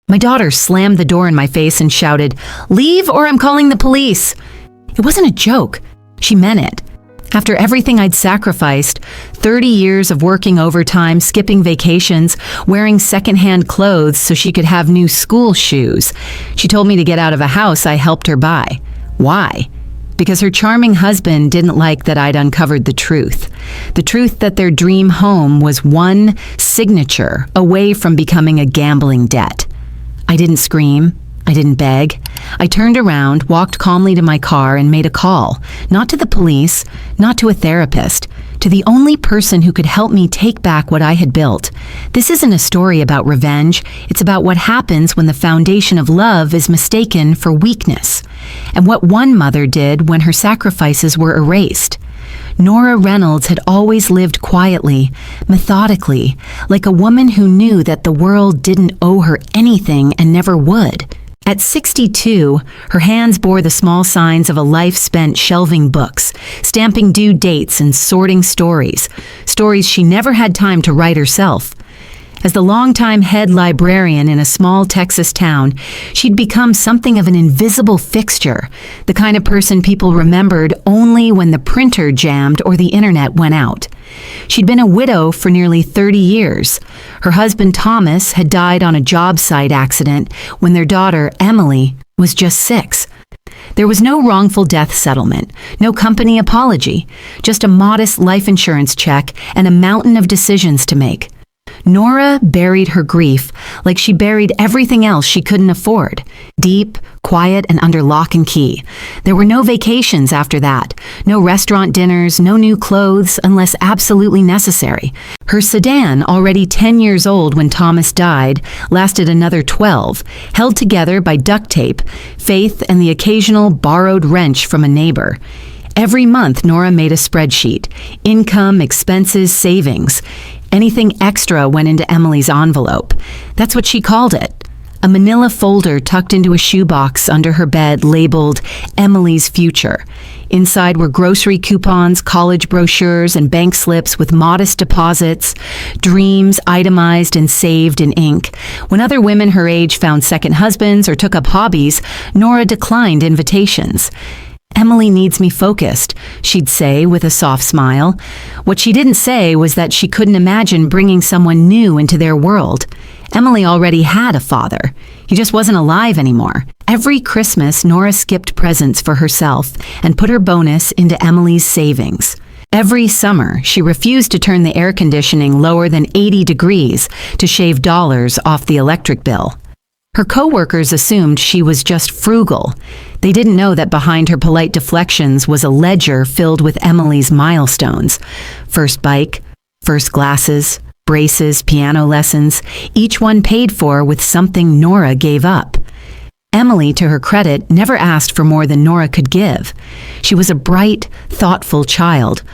My daughter slammed the door in my face and shouted, "Leave or I'm calling the police." It wasn't a joke. She meant it. After everything I'd sacrificed, 30 years of working overtime, skipping vacations, wearing secondhand clothes so she could have new school shoes, she told me to get out of a house I helped her buy. Why? Because her charming husband didn't like that I'd uncovered the truth. The truth that their dream home was one signature away from becoming a gambling debt. I didn't scream. I didn't beg. I turned around, walked calmly to my car, and made a call. Not to the police, not to a therapist, to the only person who could help me take back what I had built. This isn't a story about revenge. It's about what happens when the foundation of love is mistaken for weakness, and what one mother did when her sacrifices were erased. Nora Reynolds had always lived quietly, methodically, like a woman who knew that the world didn't owe her anything and never would. At 62, her hands bore the small signs of a life spent shelving books, stamping due dates and sorting stories she never had time to write herself. As the longtime head librarian in a small Texas town, she'd become something of an invisible fixture, the kind of person people remembered only when the printer jammed or the internet went out. She'd been a widow for nearly 30 years. Her husband Thomas had died on a job site accident when their daughter, Emily, was just 6. There was no wrongful death settlement, no company apology, just a modest life insurance check and a mountain of decisions to make. Nora buried her grief like she buried everything else she couldn't afford, deep, quiet, and under lock and key. There were no vacations after that, no restaurant dinners, no new clothes unless absolutely necessary. Her sedan, already 10 years old when Thomas died, lasted another 12, held together by duct tape, faith, and the occasional borrowed wrench from a neighbor. Every month, Nora made a spreadsheet: income, expenses, savings. Anything extra went into Emily's envelope. That's what she called it. A manila folder tucked into a shoebox under her bed labeled Emily's Future. Inside were grocery coupons, college brochures, and bank slips with modest deposits, dreams itemized and saved in ink. When other women her age found second husbands or took up hobbies, Nora declined invitations. "Emily needs me focused," she'd say with a soft smile. What she didn't say was that she couldn't imagine bringing someone new into their world. Emily already had a father. He just wasn't alive anymore. Every Christmas, Nora skipped presents for herself and put her bonus into Emily's savings. Every summer, she refused to turn the air conditioning lower than 80 degrees to shave dollars off the electric bill. Her coworkers assumed she was just frugal. They didn't know that behind her polite deflections was a ledger filled with Emily's milestones. First bike, first glasses, braces, piano lessons, each one paid for with something Nora gave up. Emily, to her credit, never asked for more than Nora could give. She was a bright, thoughtful child,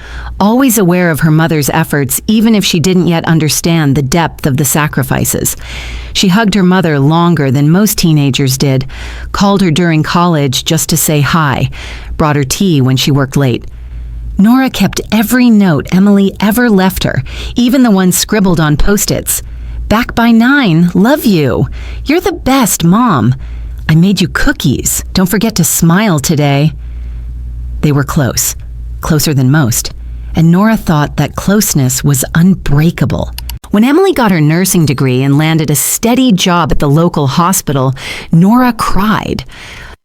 always aware of her mother's efforts even if she didn't yet understand the depth of the sacrifices. She hugged her mother longer than most teenagers did, called her during college just to say hi, brought her tea when she worked late. Nora kept every note Emily ever left her, even the ones scribbled on Post-its. "Back by 9, love you. You're the best, Mom. I made you cookies. Don't forget to smile today." They were close, closer than most, and Nora thought that closeness was unbreakable. When Emily got her nursing degree and landed a steady job at the local hospital, Nora cried.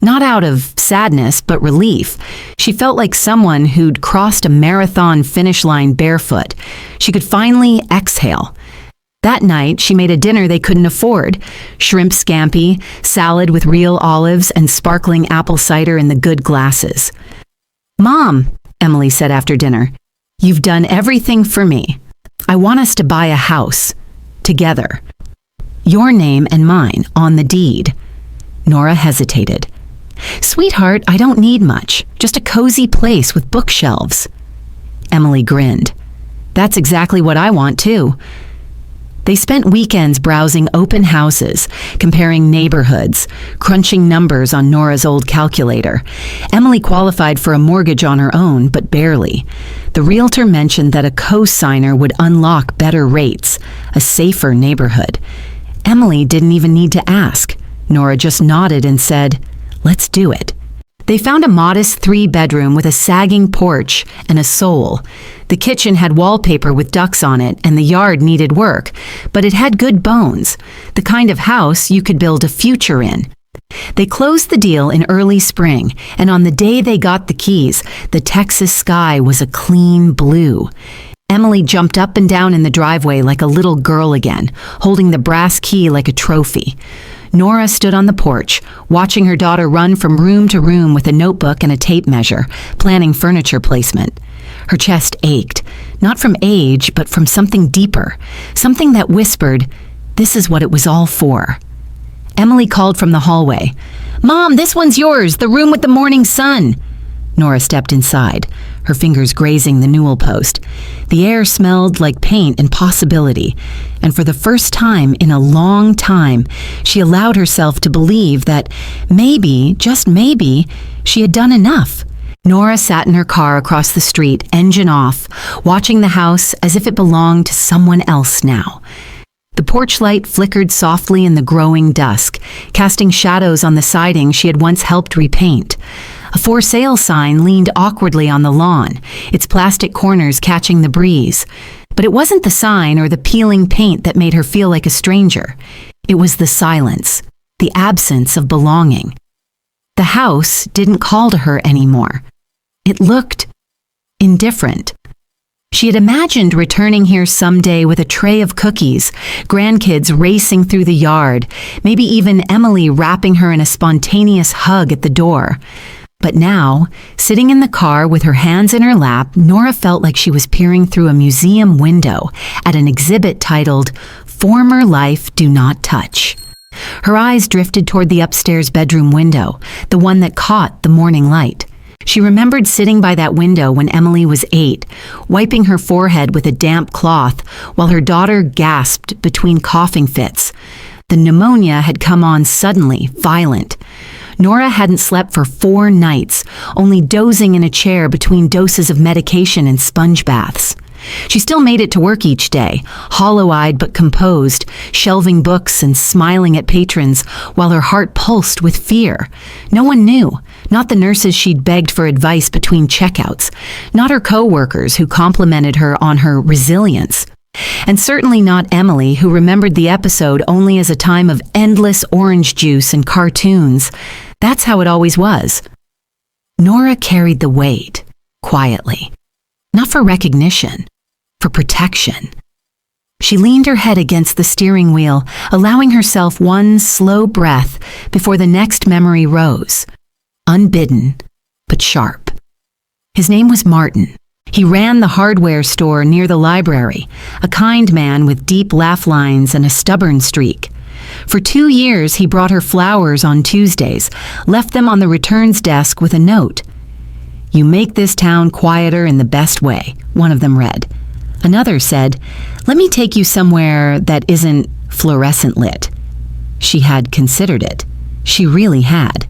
Not out of sadness, but relief. She felt like someone who'd crossed a marathon finish line barefoot. She could finally exhale. That night, she made a dinner they couldn't afford: shrimp scampi, salad with real olives, and sparkling apple cider in the good glasses. "Mom," Emily said after dinner, "you've done everything for me. I want us to buy a house. Together. Your name and mine on the deed." Nora hesitated. "Sweetheart, I don't need much. Just a cozy place with bookshelves." Emily grinned. "That's exactly what I want, too." They spent weekends browsing open houses, comparing neighborhoods, crunching numbers on Nora's old calculator. Emily qualified for a mortgage on her own, but barely. The realtor mentioned that a co-signer would unlock better rates, a safer neighborhood. Emily didn't even need to ask. Nora just nodded and said, "Let's do it." They found a modest 3-bedroom with a sagging porch and a soul. The kitchen had wallpaper with ducks on it, and the yard needed work, but it had good bones, the kind of house you could build a future in. They closed the deal in early spring, and on the day they got the keys, the Texas sky was a clean blue. Emily jumped up and down in the driveway like a little girl again, holding the brass key like a trophy. Nora stood on the porch, watching her daughter run from room to room with a notebook and a tape measure, planning furniture placement. Her chest ached, not from age, but from something deeper, something that whispered, this is what it was all for. Emily called from the hallway, "Mom, this one's yours, the room with the morning sun." Nora stepped inside, her fingers grazing the newel post. The air smelled like paint and possibility, and for the first time in a long time, she allowed herself to believe that maybe, just maybe, she had done enough. Nora sat in her car across the street, engine off, watching the house as if it belonged to someone else now. The porch light flickered softly in the growing dusk, casting shadows on the siding she had once helped repaint. A for sale sign leaned awkwardly on the lawn, its plastic corners catching the breeze. But it wasn't the sign or the peeling paint that made her feel like a stranger. It was the silence, the absence of belonging. The house didn't call to her anymore. It looked indifferent. She had imagined returning here someday with a tray of cookies, grandkids racing through the yard, maybe even Emily wrapping her in a spontaneous hug at the door. But now, sitting in the car with her hands in her lap, Nora felt like she was peering through a museum window at an exhibit titled, "Former Life Do Not Touch." Her eyes drifted toward the upstairs bedroom window, the one that caught the morning light. She remembered sitting by that window when Emily was 8, wiping her forehead with a damp cloth while her daughter gasped between coughing fits. The pneumonia had come on suddenly, violent. Nora hadn't slept for 4 nights, only dozing in a chair between doses of medication and sponge baths. She still made it to work each day, hollow-eyed but composed, shelving books and smiling at patrons while her heart pulsed with fear. No one knew, not the nurses she'd begged for advice between checkouts, not her co-workers who complimented her on her resilience. And certainly not Emily, who remembered the episode only as a time of endless orange juice and cartoons. That's how it always was. Nora carried the weight, quietly. Not for recognition, for protection. She leaned her head against the steering wheel, allowing herself one slow breath before the next memory rose. Unbidden, but sharp. His name was Martin. He ran the hardware store near the library, a kind man with deep laugh lines and a stubborn streak. For 2 years, he brought her flowers on Tuesdays, left them on the returns desk with a note. "You make this town quieter in the best way," one of them read. Another said, "Let me take you somewhere that isn't fluorescent lit." She had considered it. She really had.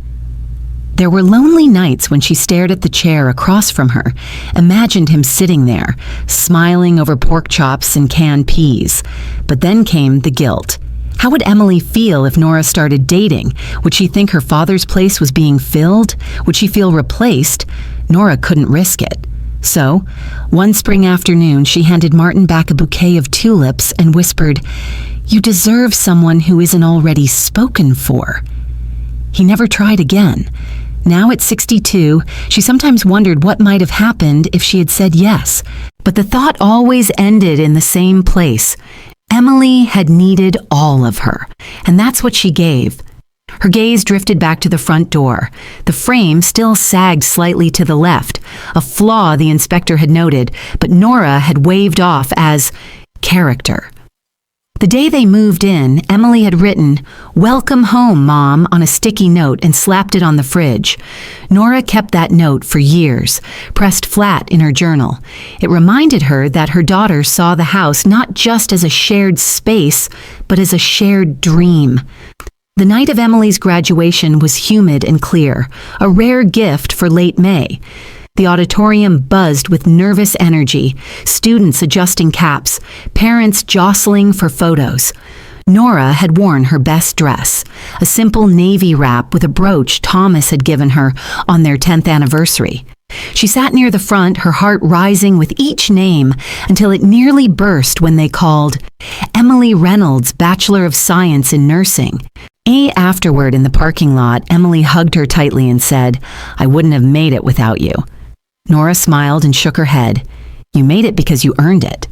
There were lonely nights when she stared at the chair across from her, imagined him sitting there, smiling over pork chops and canned peas. But then came the guilt. How would Emily feel if Nora started dating? Would she think her father's place was being filled? Would she feel replaced? Nora couldn't risk it. So, one spring afternoon, she handed Martin back a bouquet of tulips and whispered, "You deserve someone who isn't already spoken for." He never tried again. Now at 62, she sometimes wondered what might have happened if she had said yes. But the thought always ended in the same place. Emily had needed all of her, and that's what she gave. Her gaze drifted back to the front door. The frame still sagged slightly to the left, a flaw the inspector had noted, but Nora had waved off as character. The day they moved in, Emily had written, "Welcome home, Mom," on a sticky note and slapped it on the fridge. Nora kept that note for years, pressed flat in her journal. It reminded her that her daughter saw the house not just as a shared space, but as a shared dream. The night of Emily's graduation was humid and clear, a rare gift for late May. The auditorium buzzed with nervous energy, students adjusting caps, parents jostling for photos. Nora had worn her best dress, a simple navy wrap with a brooch Thomas had given her on their 10th anniversary. She sat near the front, her heart rising with each name until it nearly burst when they called Emily Reynolds, Bachelor of Science in Nursing. Afterward in the parking lot, Emily hugged her tightly and said, "I wouldn't have made it without you." Nora smiled and shook her head. "You made it because you earned it."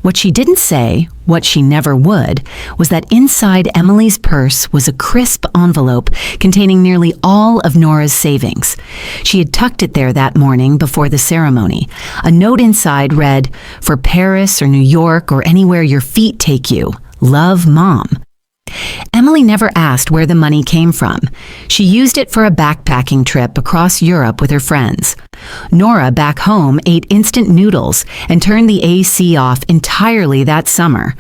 What she didn't say, what she never would, was that inside Emily's purse was a crisp envelope containing nearly all of Nora's savings. She had tucked it there that morning before the ceremony. A note inside read, "For Paris or New York or anywhere your feet take you. Love, Mom." Emily never asked where the money came from. She used it for a backpacking trip across Europe with her friends. Nora, back home, ate instant noodles and turned the AC off entirely that summer.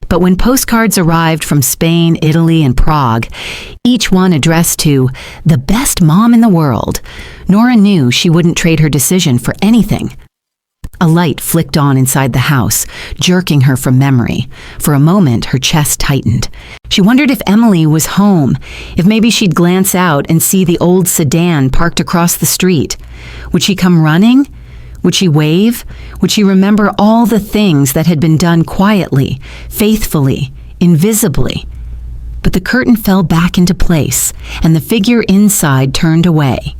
But when postcards arrived from Spain, Italy, and Prague, each one addressed to the best mom in the world, Nora knew she wouldn't trade her decision for anything. A light flicked on inside the house, jerking her from memory. For a moment, her chest tightened. She wondered if Emily was home, if maybe she'd glance out and see the old sedan parked across the street. Would she come running? Would she wave? Would she remember all the things that had been done quietly, faithfully, invisibly? But the curtain fell back into place, and the figure inside turned away.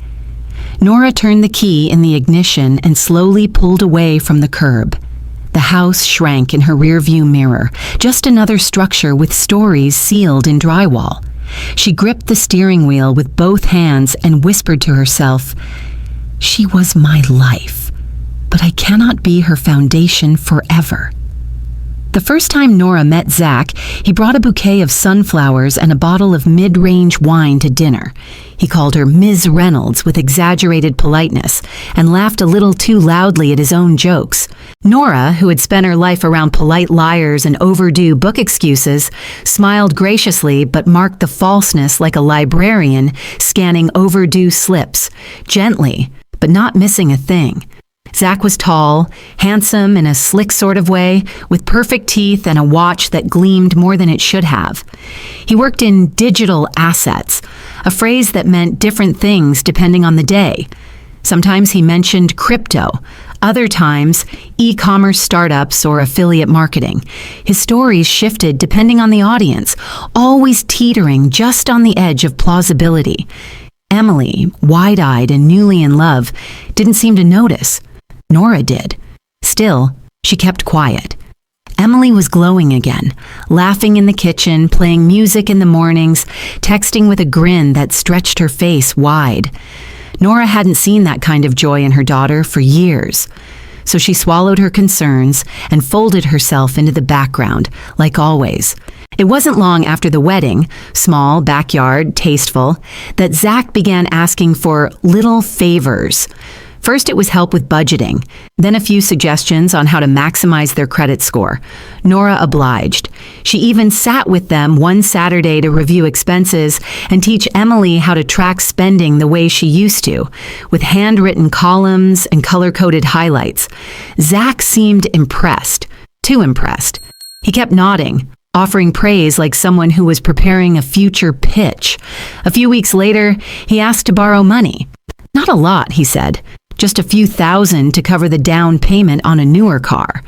Nora turned the key in the ignition and slowly pulled away from the curb. The house shrank in her rearview mirror, just another structure with stories sealed in drywall. She gripped the steering wheel with both hands and whispered to herself, "She was my life, but I cannot be her foundation forever." The first time Nora met Zach, he brought a bouquet of sunflowers and a bottle of mid-range wine to dinner. He called her Ms. Reynolds with exaggerated politeness and laughed a little too loudly at his own jokes. Nora, who had spent her life around polite liars and overdue book excuses, smiled graciously but marked the falseness like a librarian scanning overdue slips, gently, but not missing a thing. Zach was tall, handsome in a slick sort of way, with perfect teeth and a watch that gleamed more than it should have. He worked in digital assets, a phrase that meant different things depending on the day. Sometimes he mentioned crypto, other times e-commerce startups or affiliate marketing. His stories shifted depending on the audience, always teetering just on the edge of plausibility. Emily, wide-eyed and newly in love, didn't seem to notice. Nora did. Still, she kept quiet. Emily was glowing again, laughing in the kitchen, playing music in the mornings, texting with a grin that stretched her face wide. Nora hadn't seen that kind of joy in her daughter for years. So she swallowed her concerns and folded herself into the background, like always. It wasn't long after the wedding, small, backyard, tasteful, that Zach began asking for little favors. First, it was help with budgeting, then a few suggestions on how to maximize their credit score. Nora obliged. She even sat with them one Saturday to review expenses and teach Emily how to track spending the way she used to, with handwritten columns and color-coded highlights. Zach seemed impressed, too impressed. He kept nodding, offering praise like someone who was preparing a future pitch. A few weeks later, he asked to borrow money. "Not a lot," he said. "Just a few thousand to cover the down payment on a newer car.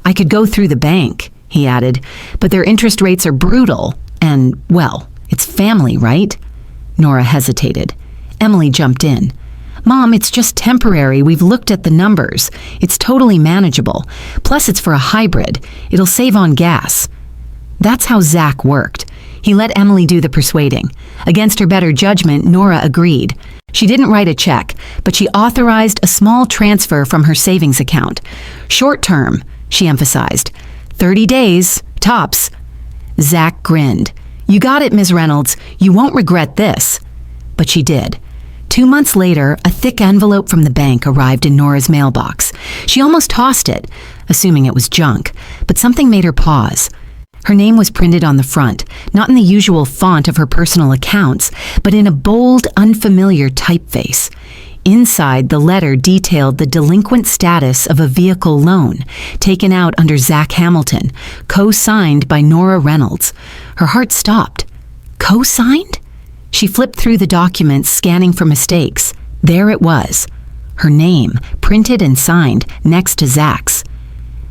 I could go through the bank," he added, "but their interest rates are brutal. And, well, it's family, right?" Nora hesitated. Emily jumped in. "Mom, it's just temporary. We've looked at the numbers. It's totally manageable. Plus, it's for a hybrid. It'll save on gas." That's how Zach worked. He let Emily do the persuading. Against her better judgment, Nora agreed. She didn't write a check, but she authorized a small transfer from her savings account. "Short term," she emphasized. 30 days, tops. Zach grinned. "You got it, Ms. Reynolds. You won't regret this." But she did. 2 months later, a thick envelope from the bank arrived in Nora's mailbox. She almost tossed it, assuming it was junk, but something made her pause. Her name was printed on the front, not in the usual font of her personal accounts, but in a bold, unfamiliar typeface. Inside, the letter detailed the delinquent status of a vehicle loan taken out under Zach Hamilton, co-signed by Nora Reynolds. Her heart stopped. Co-signed? She flipped through the documents, scanning for mistakes. There it was. Her name, printed and signed, next to Zach's.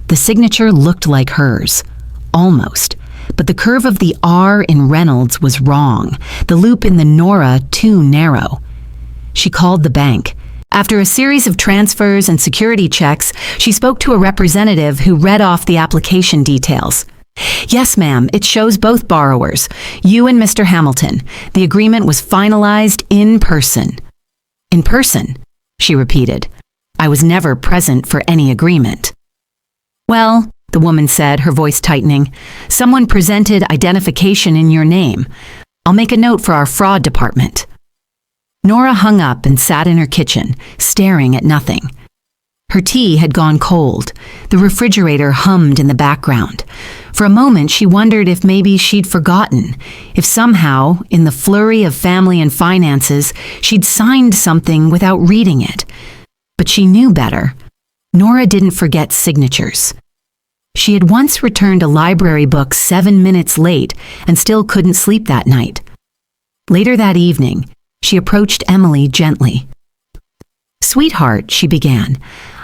The signature looked like hers. Almost. But the curve of the R in Reynolds was wrong. The loop in the Nora too narrow. She called the bank. After a series of transfers and security checks, she spoke to a representative who read off the application details. Yes, ma'am, it shows both borrowers, you and Mr. Hamilton. The agreement was finalized in person. In person, she repeated. I was never present for any agreement. Well, the woman said, her voice tightening, someone presented identification in your name. I'll make a note for our fraud department. Nora hung up and sat in her kitchen, staring at nothing. Her tea had gone cold. The refrigerator hummed in the background. For a moment, she wondered if maybe she'd forgotten, if somehow, in the flurry of family and finances, she'd signed something without reading it. But she knew better. Nora didn't forget signatures. She had once returned a library book 7 minutes late and still couldn't sleep that night. Later that evening, she approached Emily gently. Sweetheart, she began,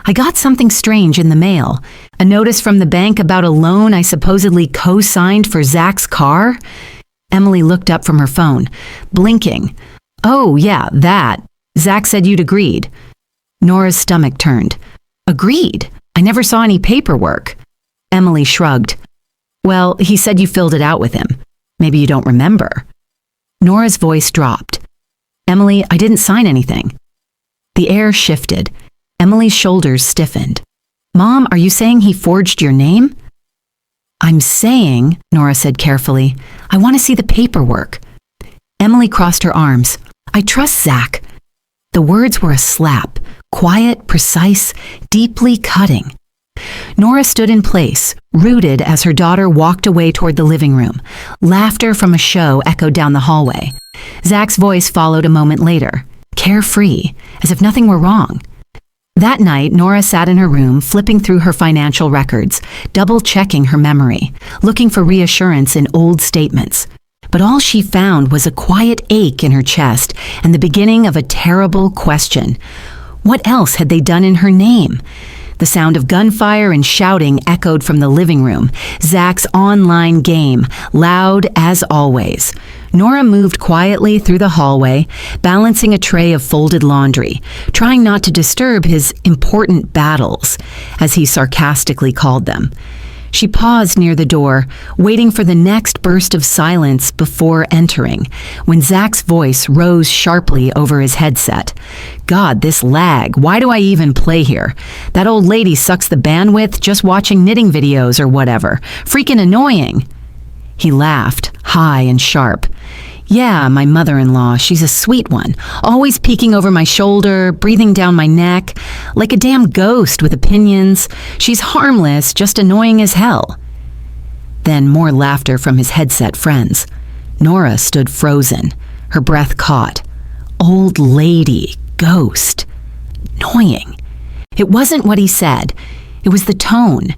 I got something strange in the mail. A notice from the bank about a loan I supposedly co-signed for Zach's car? Emily looked up from her phone, blinking. Oh, yeah, that. Zach said you'd agreed. Nora's stomach turned. Agreed? I never saw any paperwork. Emily shrugged. Well, he said you filled it out with him. Maybe you don't remember. Nora's voice dropped. Emily, I didn't sign anything. The air shifted. Emily's shoulders stiffened. Mom, are you saying he forged your name? I'm saying, Nora said carefully, I want to see the paperwork. Emily crossed her arms. I trust Zach. The words were a slap, quiet, precise, deeply cutting. Nora stood in place, rooted as her daughter walked away toward the living room. Laughter from a show echoed down the hallway. Zach's voice followed a moment later, carefree, as if nothing were wrong. That night, Nora sat in her room, flipping through her financial records, double-checking her memory, looking for reassurance in old statements. But all she found was a quiet ache in her chest and the beginning of a terrible question. What else had they done in her name? The sound of gunfire and shouting echoed from the living room. Zach's online game, loud as always. Nora moved quietly through the hallway, balancing a tray of folded laundry, trying not to disturb his important battles, as he sarcastically called them. She paused near the door, waiting for the next burst of silence before entering, when Zach's voice rose sharply over his headset. God, this lag. Why do I even play here? That old lady sucks the bandwidth just watching knitting videos or whatever. Freaking annoying. He laughed, high and sharp. Yeah, my mother-in-law, she's a sweet one, always peeking over my shoulder, breathing down my neck, like a damn ghost with opinions. She's harmless, just annoying as hell. Then more laughter from his headset friends. Nora stood frozen, her breath caught. Old lady, ghost, annoying. It wasn't what he said, it was the tone.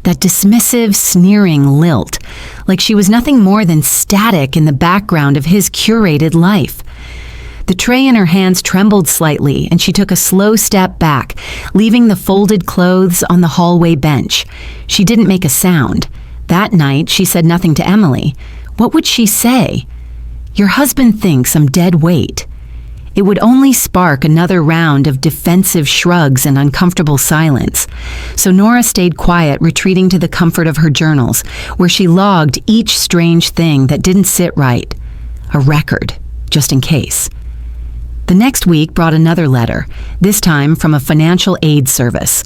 That dismissive, sneering lilt, like she was nothing more than static in the background of his curated life. The tray in her hands trembled slightly, and she took a slow step back, leaving the folded clothes on the hallway bench. She didn't make a sound. That night, she said nothing to Emily. What would she say? Your husband thinks I'm dead weight. It would only spark another round of defensive shrugs and uncomfortable silence. So Nora stayed quiet, retreating to the comfort of her journals, where she logged each strange thing that didn't sit right. A record, just in case. The next week brought another letter, this time from a financial aid service.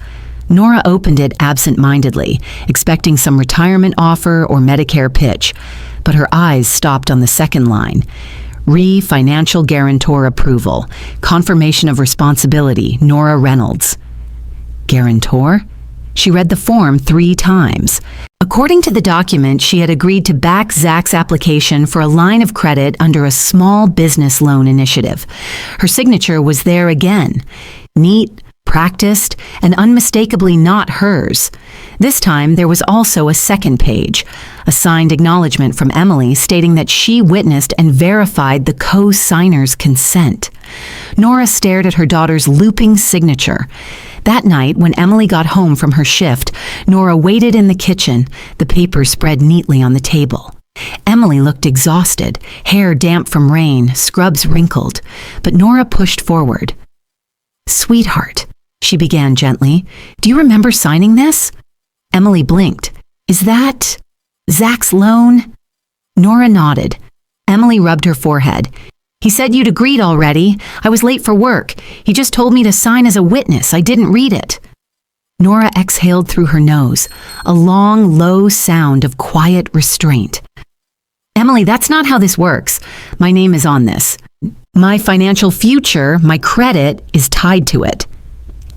Nora opened it absent-mindedly, expecting some retirement offer or Medicare pitch, but her eyes stopped on the second line. Financial guarantor approval. Confirmation of responsibility, Nora Reynolds. Guarantor? She read the form 3 times. According to the document, she had agreed to back Zach's application for a line of credit under a small business loan initiative. Her signature was there again. Neat, practiced, and unmistakably not hers. This time, there was also a second page, a signed acknowledgement from Emily stating that she witnessed and verified the co-signer's consent. Nora stared at her daughter's looping signature. That night, when Emily got home from her shift, Nora waited in the kitchen, the paper spread neatly on the table. Emily looked exhausted, hair damp from rain, scrubs wrinkled, but Nora pushed forward. "Sweetheart," she began gently, "do you remember signing this?" Emily blinked. "Is that Zach's loan?" Nora nodded. Emily rubbed her forehead. "He said you'd agreed already. I was late for work. He just told me to sign as a witness. I didn't read it." Nora exhaled through her nose, a long, low sound of quiet restraint. "Emily, that's not how this works. My name is on this. My financial future, my credit, is tied to it."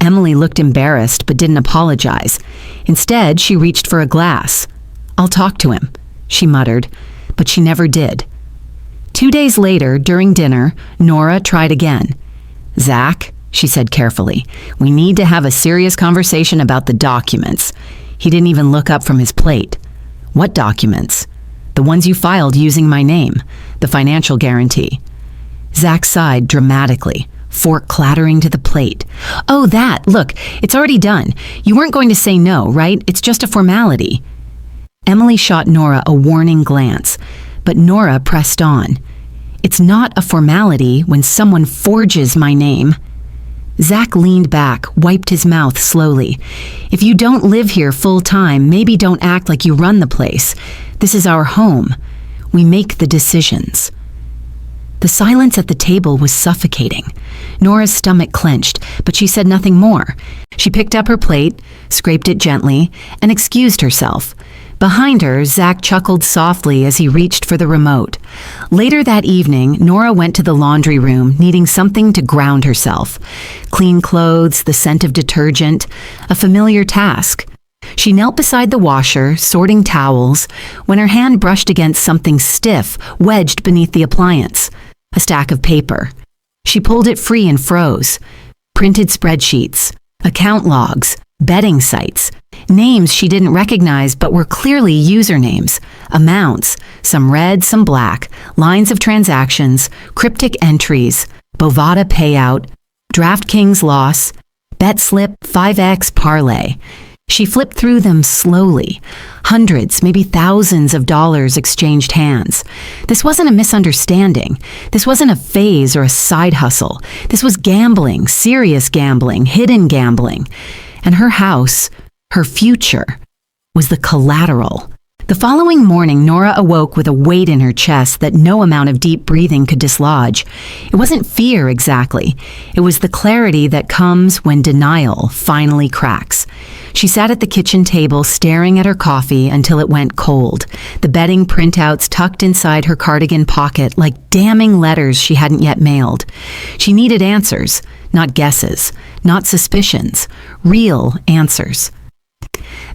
Emily looked embarrassed but didn't apologize. Instead, she reached for a glass. "I'll talk to him," she muttered, but she never did. 2 days later, during dinner, Nora tried again. "Zach," she said carefully, "we need to have a serious conversation about the documents." He didn't even look up from his plate. "What documents?" "The ones you filed using my name, the financial guarantee." Zach sighed dramatically, fork clattering to the plate. "Oh, that! Look, it's already done. You weren't going to say no, right? It's just a formality." Emily shot Nora a warning glance, but Nora pressed on. "It's not a formality when someone forges my name." Zach leaned back, wiped his mouth slowly. "If you don't live here full time, maybe don't act like you run the place. This is our home. We make the decisions." The silence at the table was suffocating. Nora's stomach clenched, but she said nothing more. She picked up her plate, scraped it gently, and excused herself. Behind her, Zach chuckled softly as he reached for the remote. Later that evening, Nora went to the laundry room, needing something to ground herself. Clean clothes, the scent of detergent, a familiar task. She knelt beside the washer, sorting towels, when her hand brushed against something stiff, wedged beneath the appliance. A stack of paper. She pulled it free and froze. Printed spreadsheets, account logs, betting sites, names she didn't recognize but were clearly usernames, amounts, some red, some black, lines of transactions, cryptic entries, Bovada payout, DraftKings loss, bet slip 5x parlay. She flipped through them slowly. Hundreds, maybe thousands of dollars exchanged hands. This wasn't a misunderstanding. This wasn't a phase or a side hustle. This was gambling, serious gambling, hidden gambling. And her house, her future, was the collateral. The following morning, Nora awoke with a weight in her chest that no amount of deep breathing could dislodge. It wasn't fear exactly. It was the clarity that comes when denial finally cracks. She sat at the kitchen table staring at her coffee until it went cold, the betting printouts tucked inside her cardigan pocket like damning letters she hadn't yet mailed. She needed answers, not guesses, not suspicions, real answers.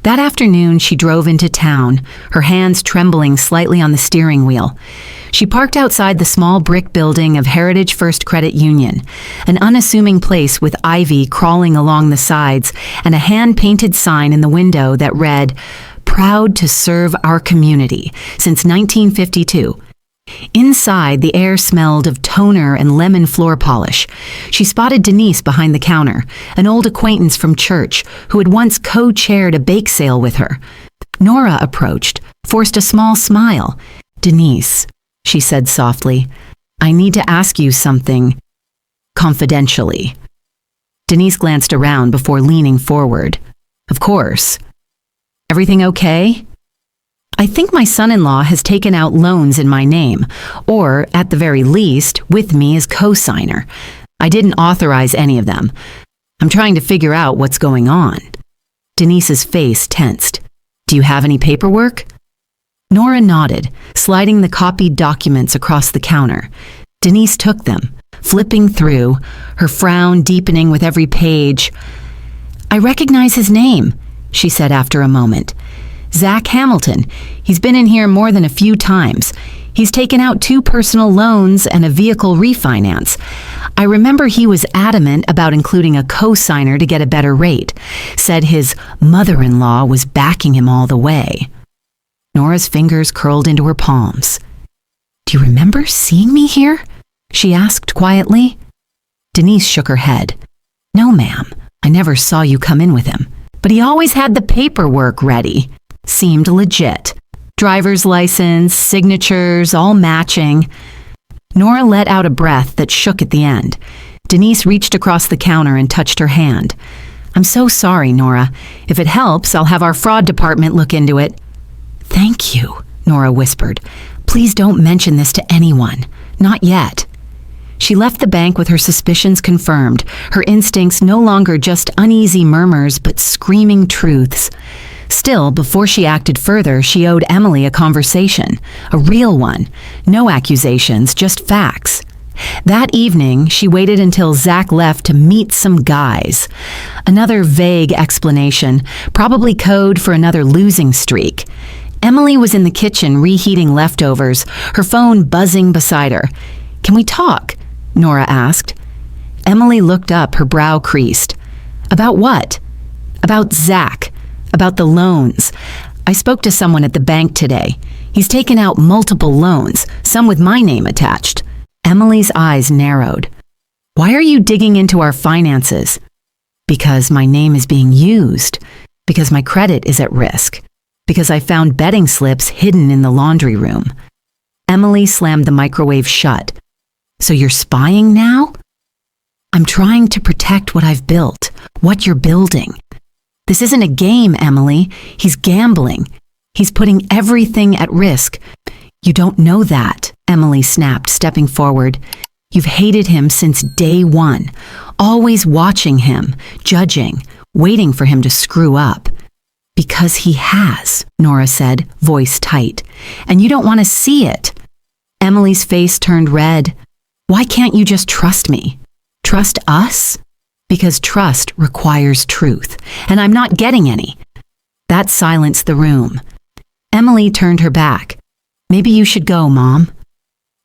That afternoon, she drove into town, her hands trembling slightly on the steering wheel. She parked outside the small brick building of Heritage First Credit Union, an unassuming place with ivy crawling along the sides and a hand-painted sign in the window that read, "Proud to serve our community since 1952. Inside, the air smelled of toner and lemon floor polish. She spotted Denise behind the counter, an old acquaintance from church who had once co-chaired a bake sale with her. Nora approached, forced a small smile. "Denise," she said softly, "I need to ask you something confidentially." Denise glanced around before leaning forward. "Of course. Everything okay?" "I think my son-in-law has taken out loans in my name, or, at the very least, with me as co-signer. I didn't authorize any of them. I'm trying to figure out what's going on." Denise's face tensed. "Do you have any paperwork?" Nora nodded, sliding the copied documents across the counter. Denise took them, flipping through, her frown deepening with every page. "I recognize his name. she said after a moment. Zach Hamilton. He's been in here more than a few times. He's taken out 2 personal loans and a vehicle refinance. I remember he was adamant about including a co-signer to get a better rate. Said his mother-in-law was backing him all the way. Nora's fingers curled into her palms. "Do you remember seeing me here?" she asked quietly. Denise shook her head. "No, ma'am. I never saw you come in with him. But he always had the paperwork ready. Seemed legit. Driver's license, signatures, all matching." Nora let out a breath that shook at the end. Denise reached across the counter and touched her hand. "I'm so sorry, Nora. If it helps, I'll have our fraud department look into it." "Thank you," Nora whispered. "Please don't mention this to anyone. Not yet." She left the bank with her suspicions confirmed, her instincts no longer just uneasy murmurs but screaming truths. Still, before she acted further, she owed Emily a conversation, a real one. No accusations, just facts. That evening, she waited until Zach left to meet some guys. Another vague explanation, probably code for another losing streak. Emily was in the kitchen reheating leftovers, her phone buzzing beside her. "Can we talk?" Nora asked. Emily looked up, her brow creased. "About what?" "About Zach. About the loans. I spoke to someone at the bank today. He's taken out multiple loans, some with my name attached." Emily's eyes narrowed. "Why are you digging into our finances?" "Because my name is being used. Because my credit is at risk. Because I found betting slips hidden in the laundry room." Emily slammed the microwave shut. "So you're spying now?" "I'm trying to protect what I've built, what you're building. This isn't a game, Emily. He's gambling. He's putting everything at risk." "You don't know that," Emily snapped, stepping forward. "You've hated him since day one, always watching him, judging, waiting for him to screw up." "Because he has," Nora said, voice tight. "And you don't want to see it." Emily's face turned red. "Why can't you just trust me? Trust us?" "Because trust requires truth, and I'm not getting any." That silenced the room. Emily turned her back. "Maybe you should go, Mom."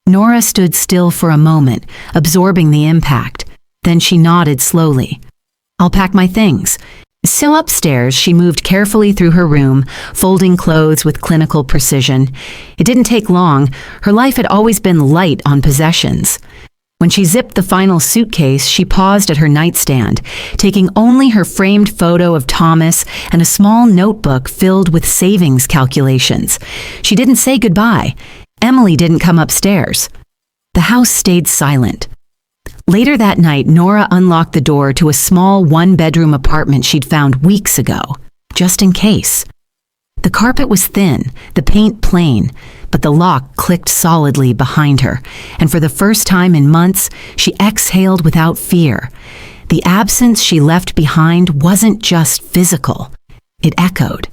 Nora stood still for a moment, absorbing the impact. Then she nodded slowly. "I'll pack my things." Still upstairs, she moved carefully through her room, folding clothes with clinical precision. It didn't take long. Her life had always been light on possessions. When she zipped the final suitcase, she paused at her nightstand, taking only her framed photo of Thomas and a small notebook filled with savings calculations. She didn't say goodbye. Emily didn't come upstairs. The house stayed silent. Later that night, Nora unlocked the door to a small one-bedroom apartment she'd found weeks ago, just in case. The carpet was thin, the paint plain, but the lock clicked solidly behind her, and for the first time in months, she exhaled without fear. The absence she left behind wasn't just physical. It echoed.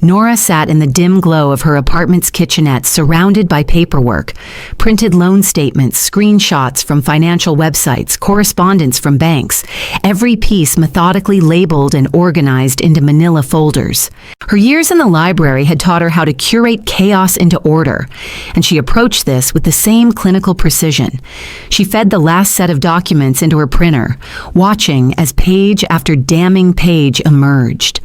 Nora sat in the dim glow of her apartment's kitchenette, surrounded by paperwork, printed loan statements, screenshots from financial websites, correspondence from banks, every piece methodically labeled and organized into manila folders. Her years in the library had taught her how to curate chaos into order, and she approached this with the same clinical precision. She fed the last set of documents into her printer, watching as page after damning page emerged.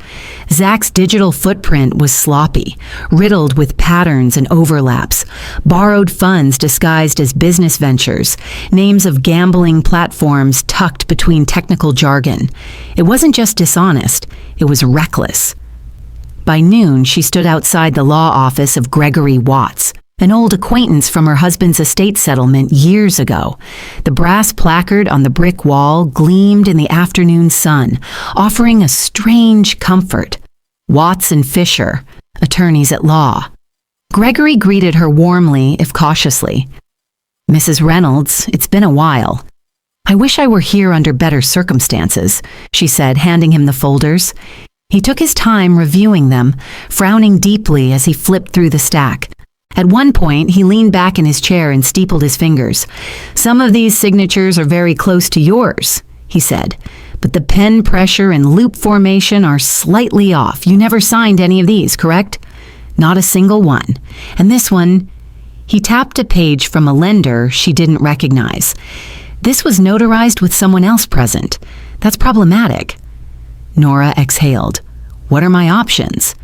Zach's digital footprint was sloppy, riddled with patterns and overlaps, borrowed funds disguised as business ventures, names of gambling platforms tucked between technical jargon. It wasn't just dishonest, it was reckless. By noon, she stood outside the law office of Gregory Watts, an old acquaintance from her husband's estate settlement years ago. The brass placard on the brick wall gleamed in the afternoon sun, offering a strange comfort. Watts and Fisher, attorneys at law. Gregory greeted her warmly, if cautiously. "Mrs. Reynolds, it's been a while." "I wish I were here under better circumstances," she said, handing him the folders. He took his time reviewing them, frowning deeply as he flipped through the stack. At one point, he leaned back in his chair and steepled his fingers. "Some of these signatures are very close to yours," he said, but the pen pressure and loop formation are slightly off. You never signed any of these, correct? Not a single one. And this one, he tapped a page from a lender she didn't recognize. This was notarized with someone else present. That's problematic. Nora exhaled. What are my options?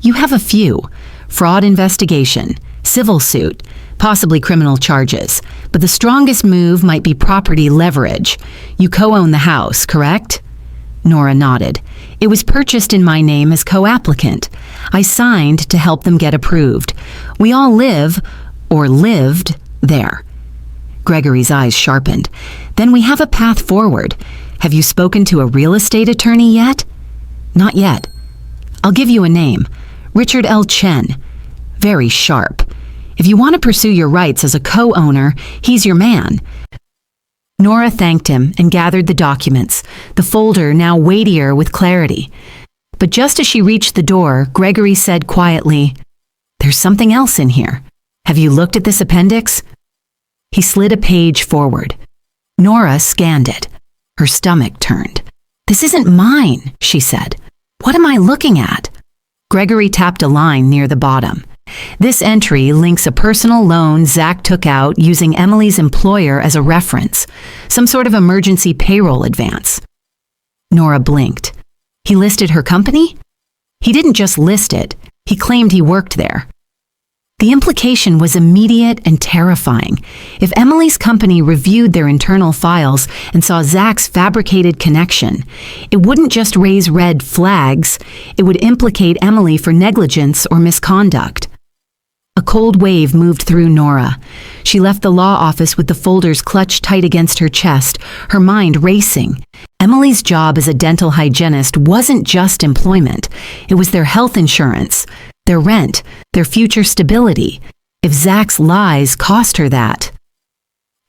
You have a few. Fraud investigation, civil suit, possibly criminal charges. But the strongest move might be property leverage. You co-own the house, correct? Nora nodded. It was purchased in my name as co-applicant. I signed to help them get approved. We all live, or lived, there. Gregory's eyes sharpened. Then we have a path forward. Have you spoken to a real estate attorney yet? Not yet. I'll give you a name. Richard L. Chen. Very sharp. If you want to pursue your rights as a co-owner, he's your man. Nora thanked him and gathered the documents, the folder now weightier with clarity. But just as she reached the door, Gregory said quietly, "There's something else in here. Have you looked at this appendix?" He slid a page forward. Nora scanned it. Her stomach turned. "This isn't mine," she said. "What am I looking at?" Gregory tapped a line near the bottom. This entry links a personal loan Zach took out using Emily's employer as a reference, some sort of emergency payroll advance. Nora blinked. He listed her company? He didn't just list it, he claimed he worked there. The implication was immediate and terrifying. If Emily's company reviewed their internal files and saw Zach's fabricated connection, it wouldn't just raise red flags, it would implicate Emily for negligence or misconduct. A cold wave moved through Nora. She left the law office with the folders clutched tight against her chest, her mind racing. Emily's job as a dental hygienist wasn't just employment. It was their health insurance, their rent, their future stability. If Zach's lies cost her that.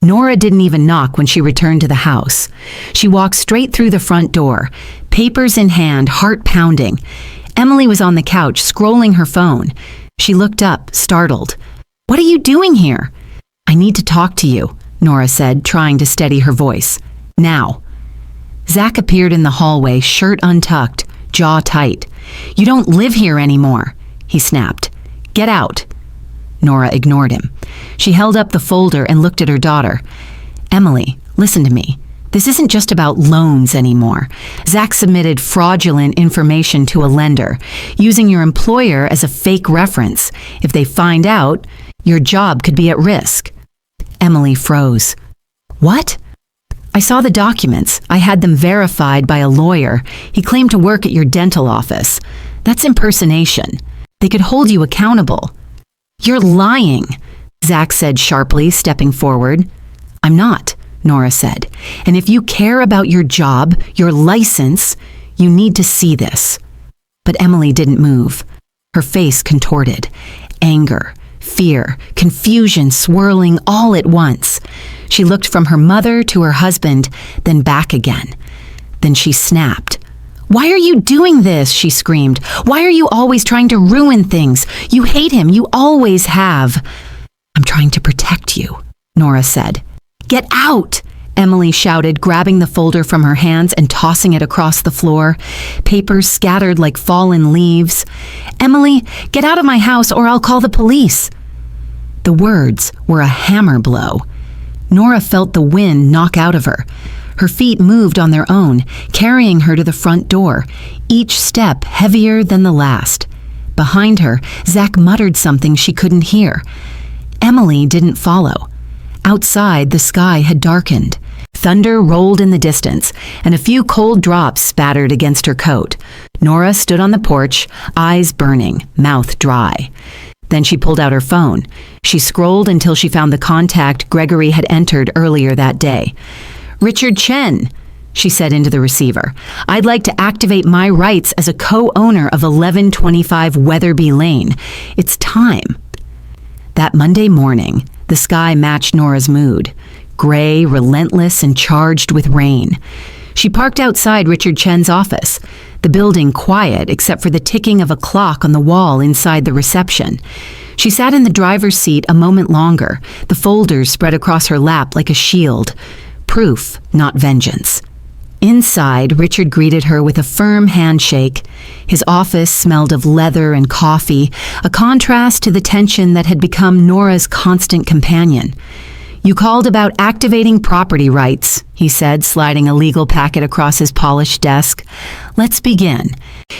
Nora didn't even knock when she returned to the house. She walked straight through the front door, papers in hand, heart pounding. Emily was on the couch, scrolling her phone. She looked up, startled. "What are you doing here?" "I need to talk to you," Nora said, trying to steady her voice. "Now." Zach appeared in the hallway, shirt untucked, jaw tight. "You don't live here anymore," he snapped. "Get out." Nora ignored him. She held up the folder and looked at her daughter. "Emily, listen to me. This isn't just about loans anymore. Zach submitted fraudulent information to a lender, using your employer as a fake reference. If they find out, your job could be at risk." Emily froze. "What?" "I saw the documents. I had them verified by a lawyer. He claimed to work at your dental office. That's impersonation. They could hold you accountable." "You're lying," Zach said sharply, stepping forward. "I'm not," Nora said. "And if you care about your job, your license, you need to see this." But Emily didn't move. Her face contorted. Anger, fear, confusion swirling all at once. She looked from her mother to her husband, then back again. Then she snapped. "Why are you doing this?" she screamed. "Why are you always trying to ruin things? You hate him. You always have." "I'm trying to protect you," Nora said. "Get out!" Emily shouted, grabbing the folder from her hands and tossing it across the floor. Papers scattered like fallen leaves. "Emily, get out of my house or I'll call the police." The words were a hammer blow. Nora felt the wind knock out of her. Her feet moved on their own, carrying her to the front door, each step heavier than the last. Behind her, Zach muttered something she couldn't hear. Emily didn't follow. Outside, the sky had darkened. Thunder rolled in the distance, and a few cold drops spattered against her coat. Nora stood on the porch, eyes burning, mouth dry. Then she pulled out her phone. She scrolled until she found the contact Gregory had entered earlier that day. "Richard Chen," she said into the receiver. "I'd like to activate my rights as a co-owner of 1125 Weatherby Lane. It's time." That Monday morning, the sky matched Nora's mood. Gray, relentless, and charged with rain. She parked outside Richard Chen's office, the building quiet except for the ticking of a clock on the wall inside the reception. She sat in the driver's seat a moment longer, the folders spread across her lap like a shield. Proof, not vengeance. Inside, Richard greeted her with a firm handshake. His office smelled of leather and coffee, a contrast to the tension that had become Nora's constant companion. "You called about activating property rights," he said, sliding a legal packet across his polished desk. "Let's begin."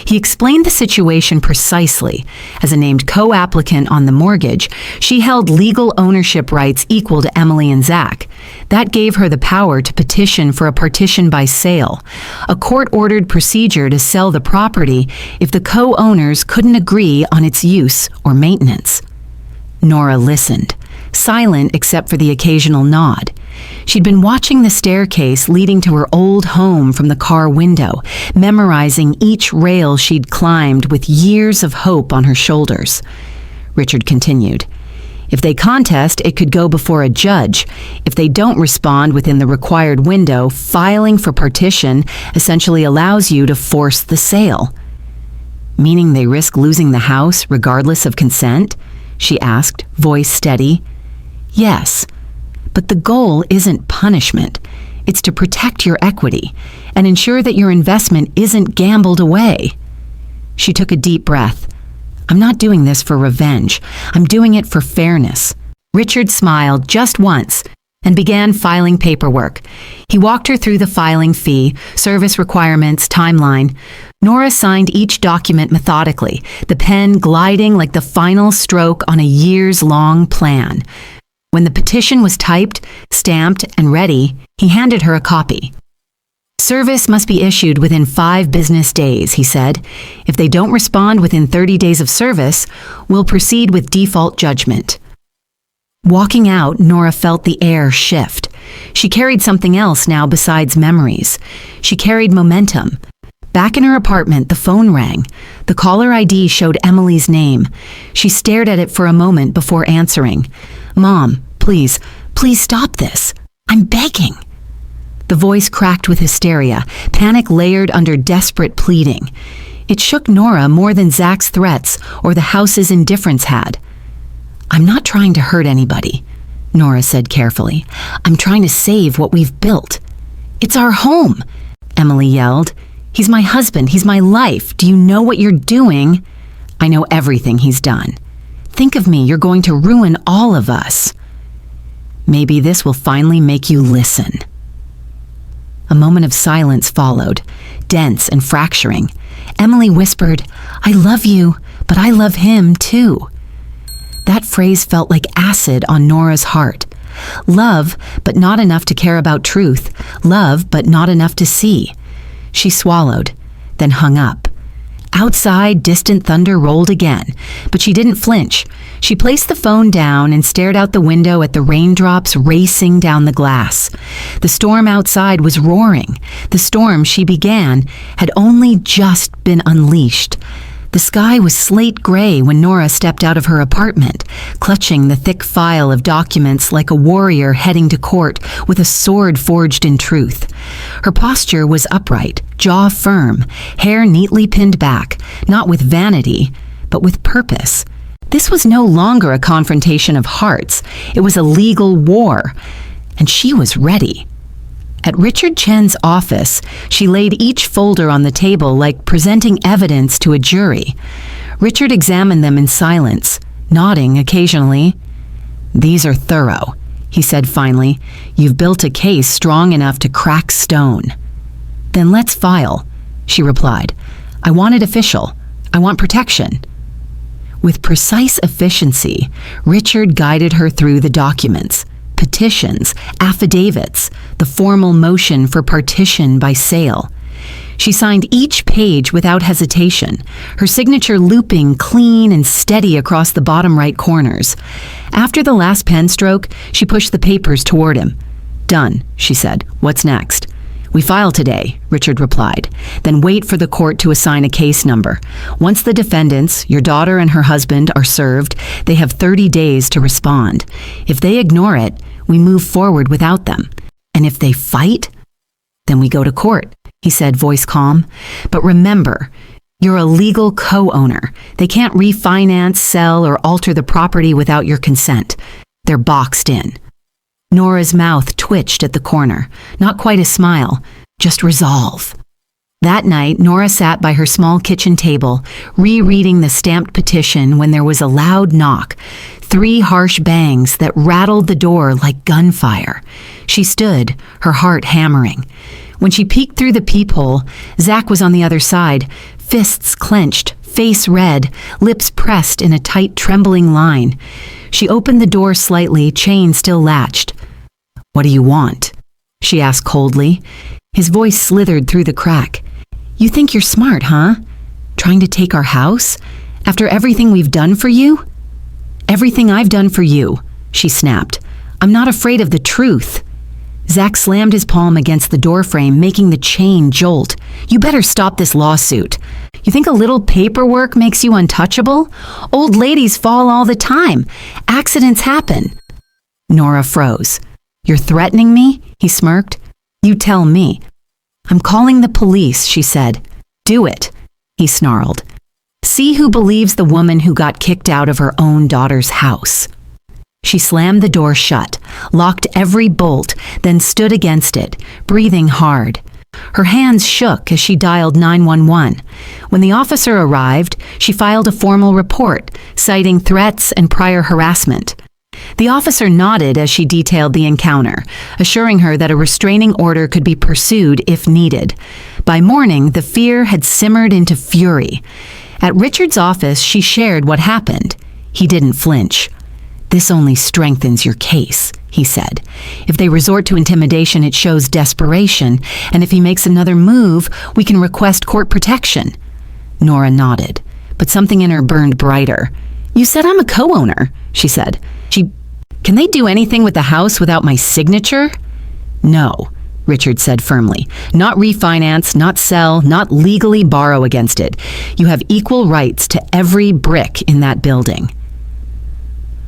He explained the situation precisely. As a named co-applicant on the mortgage, she held legal ownership rights equal to Emily and Zach. That gave her the power to petition for a partition by sale, a court-ordered procedure to sell the property if the co-owners couldn't agree on its use or maintenance. Nora listened, silent except for the occasional nod. She'd been watching the staircase leading to her old home from the car window, memorizing each rail she'd climbed with years of hope on her shoulders. Richard continued, "If they contest, it could go before a judge. If they don't respond within the required window, filing for partition essentially allows you to force the sale." "Meaning they risk losing the house regardless of consent?" she asked, voice steady. "Yes, but the goal isn't punishment. It's to protect your equity and ensure that your investment isn't gambled away." She took a deep breath. "I'm not doing this for revenge. I'm doing it for fairness." Richard smiled just once and began filing paperwork. He walked her through the filing fee, service requirements, timeline. Nora signed each document methodically, the pen gliding like the final stroke on a years-long plan. When the petition was typed, stamped, and ready, he handed her a copy. "Service must be issued within 5 business days," he said. "If they don't respond within 30 days of service, we'll proceed with default judgment." Walking out, Nora felt the air shift. She carried something else now besides memories. She carried momentum. Back in her apartment, the phone rang. The caller ID showed Emily's name. She stared at it for a moment before answering. "Mom, please stop this. I'm begging." The voice cracked with hysteria, panic layered under desperate pleading. It shook Nora more than Zach's threats or the house's indifference had. "I'm not trying to hurt anybody," Nora said carefully. "I'm trying to save what we've built." "It's our home," Emily yelled. "He's my husband. He's my life. Do you know what you're doing?" "I know everything he's done. Think of me. You're going to ruin all of us." "Maybe this will finally make you listen." A moment of silence followed, dense and fracturing. Emily whispered, "I love you, but I love him too." That phrase felt like acid on Nora's heart. Love, but not enough to care about truth. Love, but not enough to see. She swallowed, then hung up. Outside, distant thunder rolled again, but she didn't flinch. She placed the phone down and stared out the window at the raindrops racing down the glass. The storm outside was roaring. The storm she began had only just been unleashed. The sky was slate gray when Nora stepped out of her apartment, clutching the thick file of documents like a warrior heading to court with a sword forged in truth. Her posture was upright, jaw firm, hair neatly pinned back, not with vanity, but with purpose. This was no longer a confrontation of hearts. It was a legal war, and she was ready. At Richard Chen's office, she laid each folder on the table like presenting evidence to a jury. Richard examined them in silence, nodding occasionally. "These are thorough," he said finally. "You've built a case strong enough to crack stone." "Then let's file," she replied. "I want it official. I want protection." With precise efficiency, Richard guided her through the documents. Petitions, affidavits, the formal motion for partition by sale. She signed each page without hesitation, her signature looping clean and steady across the bottom right corners. After the last pen stroke, she pushed the papers toward him. "Done," she said. "What's next?" "We file today," Richard replied. "Then wait for the court to assign a case number. Once the defendants, your daughter and her husband, are served, they have 30 days to respond. If they ignore it, we move forward without them. And if they fight, then we go to court," he said, voice calm. "But remember, you're a legal co-owner. They can't refinance, sell, or alter the property without your consent. They're boxed in." Nora's mouth twitched at the corner, not quite a smile, just resolve. That night, Nora sat by her small kitchen table, rereading the stamped petition when there was a loud knock, 3 harsh bangs that rattled the door like gunfire. She stood, her heart hammering. When she peeked through the peephole, Zach was on the other side, fists clenched, face red, lips pressed in a tight, trembling line. She opened the door slightly, chain still latched. "What do you want?" she asked coldly. His voice slithered through the crack. "You think you're smart, huh? Trying to take our house? After everything we've done for you?" "Everything I've done for you," she snapped. "I'm not afraid of the truth." Zach slammed his palm against the doorframe, making the chain jolt. "You better stop this lawsuit. You think a little paperwork makes you untouchable? Old ladies fall all the time. Accidents happen." Nora froze. "You're threatening me?" he smirked. "You tell me." "I'm calling the police," she said. "Do it," he snarled. "See who believes the woman who got kicked out of her own daughter's house." She slammed the door shut, locked every bolt, then stood against it, breathing hard. Her hands shook as she dialed 911. When the officer arrived, she filed a formal report, citing threats and prior harassment. The officer nodded as she detailed the encounter, assuring her that a restraining order could be pursued if needed. By morning, the fear had simmered into fury. At Richard's office, she shared what happened. He didn't flinch. "This only strengthens your case," he said. "If they resort to intimidation, it shows desperation, and if he makes another move, we can request court protection." Nora nodded, but something in her burned brighter. "You said I'm a co-owner," she said. Can they do anything with the house without my signature?" "No," Richard said firmly. "Not refinance, not sell, not legally borrow against it. You have equal rights to every brick in that building."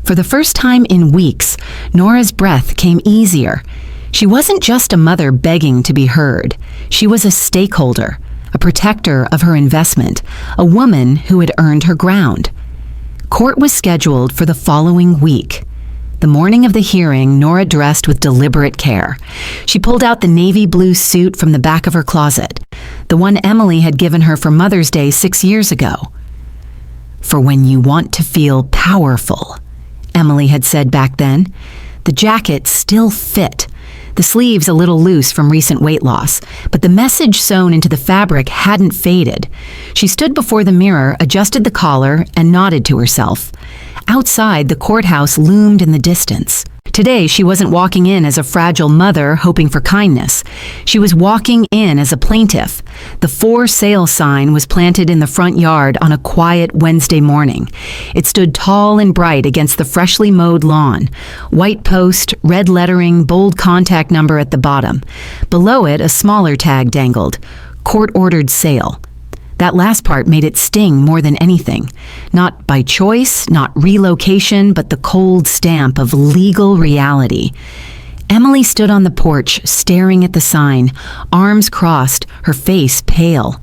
For the first time in weeks, Nora's breath came easier. She wasn't just a mother begging to be heard. She was a stakeholder, a protector of her investment, a woman who had earned her ground. Court was scheduled for the following week. The morning of the hearing, Nora dressed with deliberate care. She pulled out the navy blue suit from the back of her closet, the one Emily had given her for Mother's Day 6 years ago. "For when you want to feel powerful," Emily had said back then. The jacket still fit, the sleeves a little loose from recent weight loss, but the message sewn into the fabric hadn't faded. She stood before the mirror, adjusted the collar, and nodded to herself. Outside, the courthouse loomed in the distance. Today, she wasn't walking in as a fragile mother hoping for kindness. She was walking in as a plaintiff. The for sale sign was planted in the front yard on a quiet Wednesday morning. It stood tall and bright against the freshly mowed lawn. White post, red lettering, bold contact number at the bottom. Below it, a smaller tag dangled. Court-ordered sale. That last part made it sting more than anything. Not by choice, not relocation, but the cold stamp of legal reality. Emily stood on the porch, staring at the sign, arms crossed, her face pale.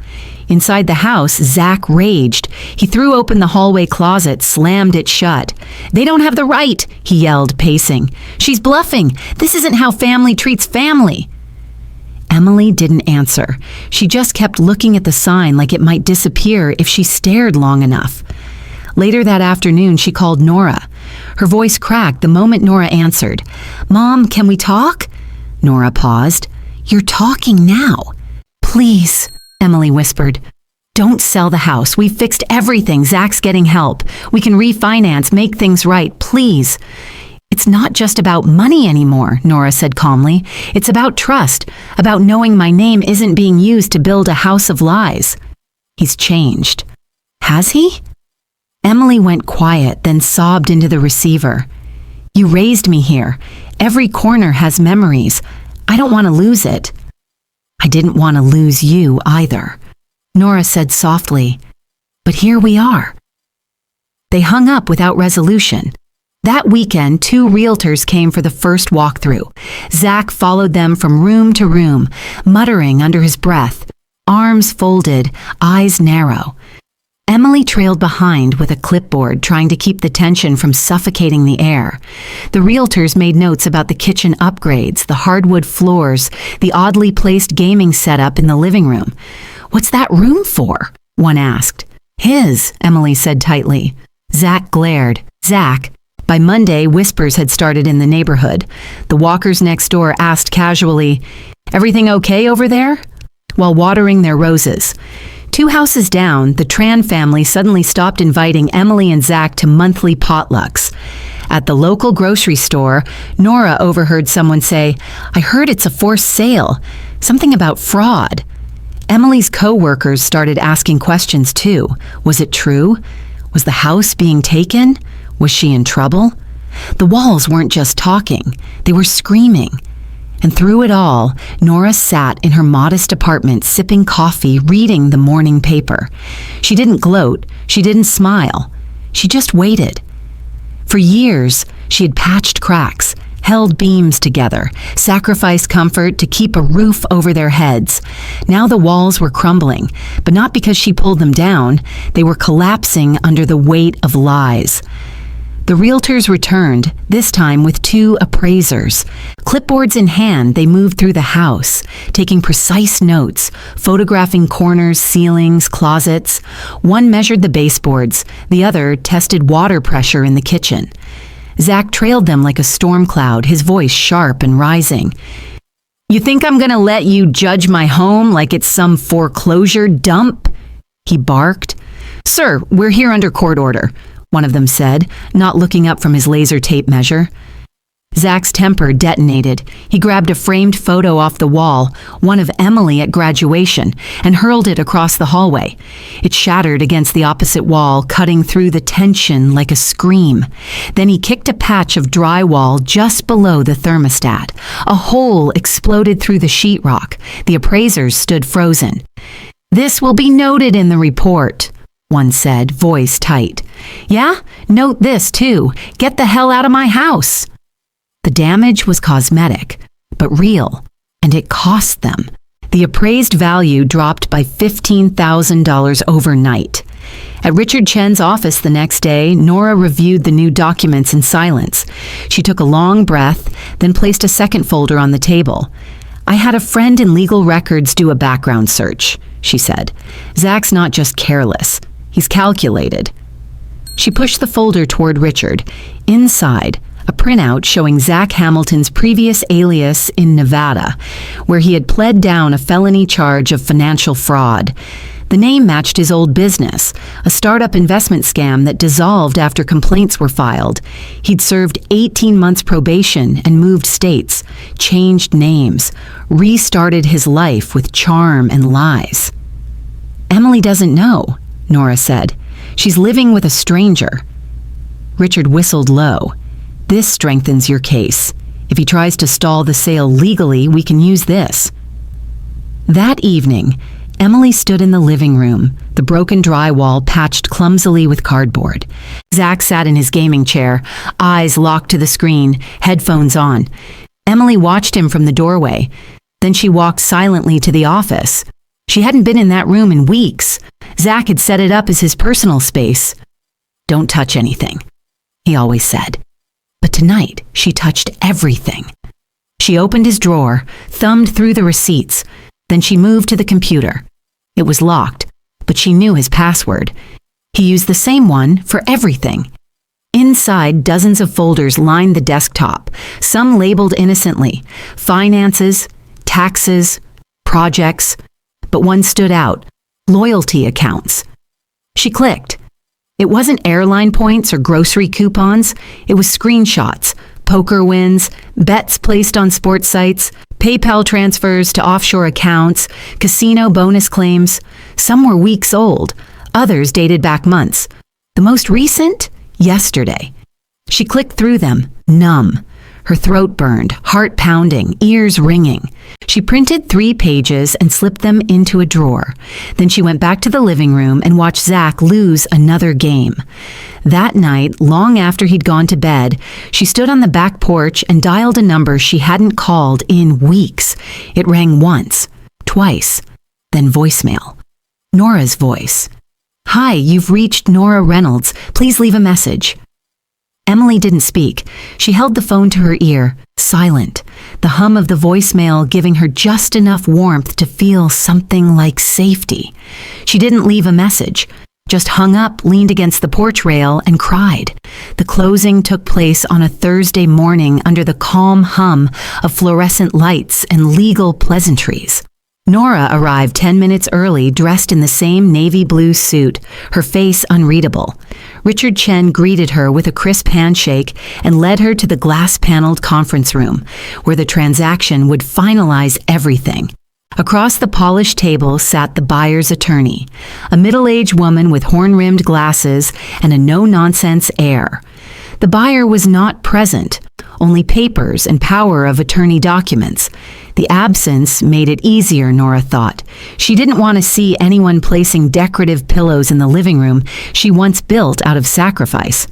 Inside the house, Zach raged. He threw open the hallway closet, slammed it shut. "They don't have the right," he yelled, pacing. "She's bluffing. This isn't how family treats family." Emily didn't answer. She just kept looking at the sign like it might disappear if she stared long enough. Later that afternoon, she called Nora. Her voice cracked the moment Nora answered. "Mom, can we talk?" Nora paused. "You're talking now." "Please," Emily whispered. "Don't sell the house. We've fixed everything. Zach's getting help. We can refinance, make things right. Please." "It's not just about money anymore," Nora said calmly. "It's about trust, about knowing my name isn't being used to build a house of lies." "He's changed." "Has he?" Emily went quiet, then sobbed into the receiver. "You raised me here. Every corner has memories. I don't want to lose it." "I didn't want to lose you either," Nora said softly. "But here we are." They hung up without resolution. That weekend, 2 realtors came for the first walkthrough. Zach followed them from room to room, muttering under his breath, arms folded, eyes narrow. Emily trailed behind with a clipboard, trying to keep the tension from suffocating the air. The realtors made notes about the kitchen upgrades, the hardwood floors, the oddly placed gaming setup in the living room. "What's that room for?" one asked. "His," Emily said tightly. Zach glared. Zach. By Monday, whispers had started in the neighborhood. The walkers next door asked casually, "Everything okay over there?" while watering their roses. 2 houses down, the Tran family suddenly stopped inviting Emily and Zach to monthly potlucks. At the local grocery store, Nora overheard someone say, "I heard it's a forced sale. Something about fraud." Emily's co-workers started asking questions too. Was it true? Was the house being taken? Was she in trouble? The walls weren't just talking. They were screaming. And through it all, Nora sat in her modest apartment sipping coffee, reading the morning paper. She didn't gloat. She didn't smile. She just waited. For years, she had patched cracks, held beams together, sacrificed comfort to keep a roof over their heads. Now the walls were crumbling, but not because she pulled them down. They were collapsing under the weight of lies. The realtors returned, this time with 2 appraisers. Clipboards in hand, they moved through the house, taking precise notes, photographing corners, ceilings, closets. One measured the baseboards, the other tested water pressure in the kitchen. Zach trailed them like a storm cloud, his voice sharp and rising. "You think I'm gonna let you judge my home like it's some foreclosure dump?" he barked. "Sir, we're here under court order," one of them said, not looking up from his laser tape measure. Zach's temper detonated. He grabbed a framed photo off the wall, one of Emily at graduation, and hurled it across the hallway. It shattered against the opposite wall, cutting through the tension like a scream. Then he kicked a patch of drywall just below the thermostat. A hole exploded through the sheetrock. The appraisers stood frozen. "This will be noted in the report," one said, voice tight. "Yeah? Note this, too. Get the hell out of my house." The damage was cosmetic, but real, and it cost them. The appraised value dropped by $15,000 overnight. At Richard Chen's office the next day, Nora reviewed the new documents in silence. She took a long breath, then placed a second folder on the table. "I had a friend in legal records do a background search," she said. "Zach's not just careless. He's calculated." She pushed the folder toward Richard. Inside, a printout showing Zach Hamilton's previous alias in Nevada, where he had pled down a felony charge of financial fraud. The name matched his old business, a startup investment scam that dissolved after complaints were filed. He'd served 18 months probation and moved states, changed names, restarted his life with charm and lies. "Emily doesn't know," Nora said. "She's living with a stranger." Richard whistled low. "This strengthens your case. If he tries to stall the sale legally, we can use this." That evening, Emily stood in the living room, the broken drywall patched clumsily with cardboard. Zach sat in his gaming chair, eyes locked to the screen, headphones on. Emily watched him from the doorway. Then she walked silently to the office. She hadn't been in that room in weeks. Zach had set it up as his personal space. "Don't touch anything," he always said. But tonight, she touched everything. She opened his drawer, thumbed through the receipts. Then she moved to the computer. It was locked, but she knew his password. He used the same one for everything. Inside, dozens of folders lined the desktop, some labeled innocently: finances, taxes, projects. But one stood out: loyalty accounts. She clicked. It wasn't airline points or grocery coupons. It was screenshots, poker wins, bets placed on sports sites, PayPal transfers to offshore accounts, casino bonus claims. Some were weeks old. Others dated back months. The most recent? Yesterday. She clicked through them, numb. Her throat burned, heart pounding, ears ringing. She printed 3 pages and slipped them into a drawer. Then she went back to the living room and watched Zach lose another game. That night, long after he'd gone to bed, she stood on the back porch and dialed a number she hadn't called in weeks. It rang once, twice, then voicemail. Nora's voice. "Hi, you've reached Nora Reynolds. Please leave a message." Emily didn't speak. She held the phone to her ear, silent, the hum of the voicemail giving her just enough warmth to feel something like safety. She didn't leave a message, just hung up, leaned against the porch rail, and cried. The closing took place on a Thursday morning under the calm hum of fluorescent lights and legal pleasantries. Nora arrived 10 minutes early, dressed in the same navy blue suit, her face unreadable. Richard Chen greeted her with a crisp handshake and led her to the glass-paneled conference room, where the transaction would finalize everything. Across the polished table sat the buyer's attorney, a middle-aged woman with horn-rimmed glasses and a no-nonsense air. The buyer was not present, only papers and power of attorney documents. The absence made it easier, Nora thought. She didn't want to see anyone placing decorative pillows in the living room she once built out of sacrifice.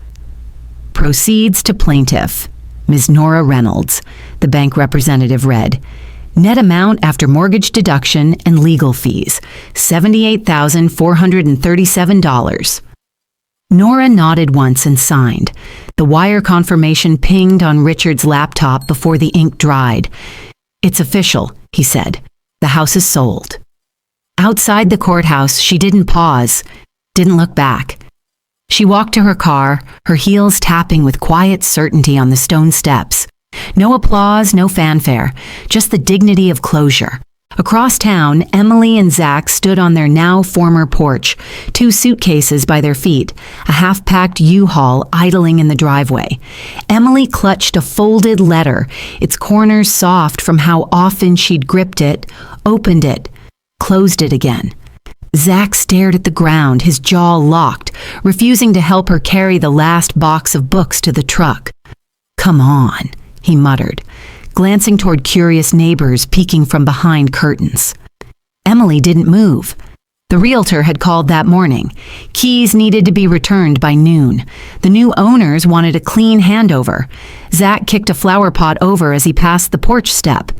"Proceeds to plaintiff, Ms. Nora Reynolds," the bank representative read. "Net amount after mortgage deduction and legal fees, $78,437. Nora nodded once and signed. The wire confirmation pinged on Richard's laptop before the ink dried. "It's official," he said. "The house is sold." Outside the courthouse, she didn't pause, didn't look back. She walked to her car, her heels tapping with quiet certainty on the stone steps. No applause, no fanfare, just the dignity of closure. Across town, Emily and Zach stood on their now former porch, 2 suitcases by their feet, a half-packed U-Haul idling in the driveway. Emily clutched a folded letter, its corners soft from how often she'd gripped it, opened it, closed it again. Zach stared at the ground, his jaw locked, refusing to help her carry the last box of books to the truck. "Come on," he muttered, glancing toward curious neighbors peeking from behind curtains. Emily didn't move. The Realtor had called that morning. Keys needed to be returned by noon. The new owners wanted a clean handover. Zach kicked a flower pot over as he passed the porch step.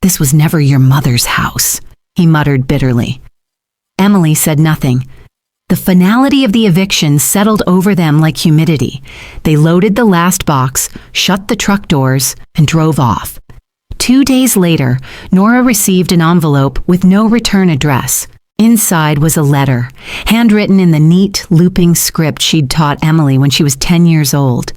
"This was never your mother's house," he muttered bitterly. Emily said nothing. The finality of the eviction settled over them like humidity. They loaded the last box, shut the truck doors, and drove off. 2 days later, Nora received an envelope with no return address. Inside was a letter, handwritten in the neat, looping script she'd taught Emily when she was 10 years old.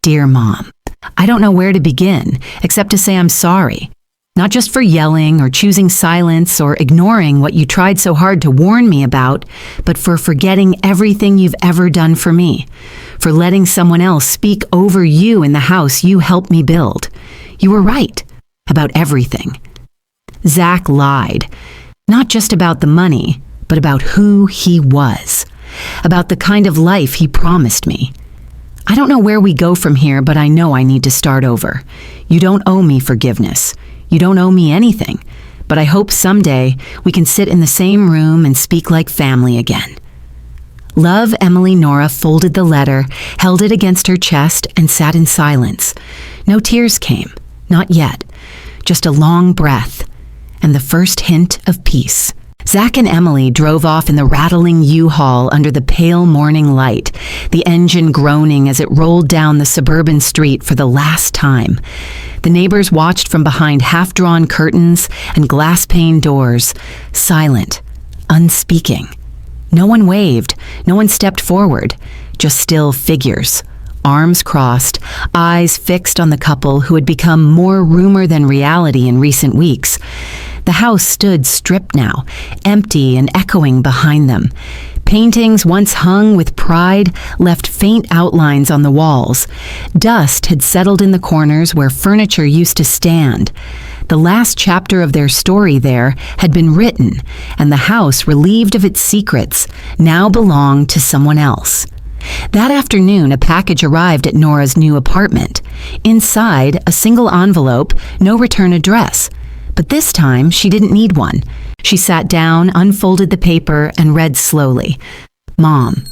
"Dear Mom, I don't know where to begin, except to say I'm sorry. Not just for yelling or choosing silence or ignoring what you tried so hard to warn me about, but for forgetting everything you've ever done for me, for letting someone else speak over you in the house you helped me build. You were right about everything." Zach lied, not just about the money, but about who he was, about the kind of life he promised me. "I don't know where we go from here, but I know I need to start over. You don't owe me forgiveness. You don't owe me anything, but I hope someday we can sit in the same room and speak like family again." Love, Emily. Nora folded the letter, held it against her chest, and sat in silence. No tears came, not yet, just a long breath, and the first hint of peace. Zach and Emily drove off in the rattling U-Haul under the pale morning light, the engine groaning as it rolled down the suburban street for the last time. The neighbors watched from behind half-drawn curtains and glass-pane doors, silent, unspeaking. No one waved, no one stepped forward, just still figures, arms crossed, eyes fixed on the couple who had become more rumor than reality in recent weeks. The house stood stripped now, empty and echoing behind them. Paintings once hung with pride left faint outlines on the walls. Dust had settled in the corners where furniture used to stand. The last chapter of their story there had been written, and the house, relieved of its secrets, now belonged to someone else. That afternoon, a package arrived at Nora's new apartment. Inside, a single envelope, no return address. But this time, she didn't need one. She sat down, unfolded the paper, and read slowly. "Mom,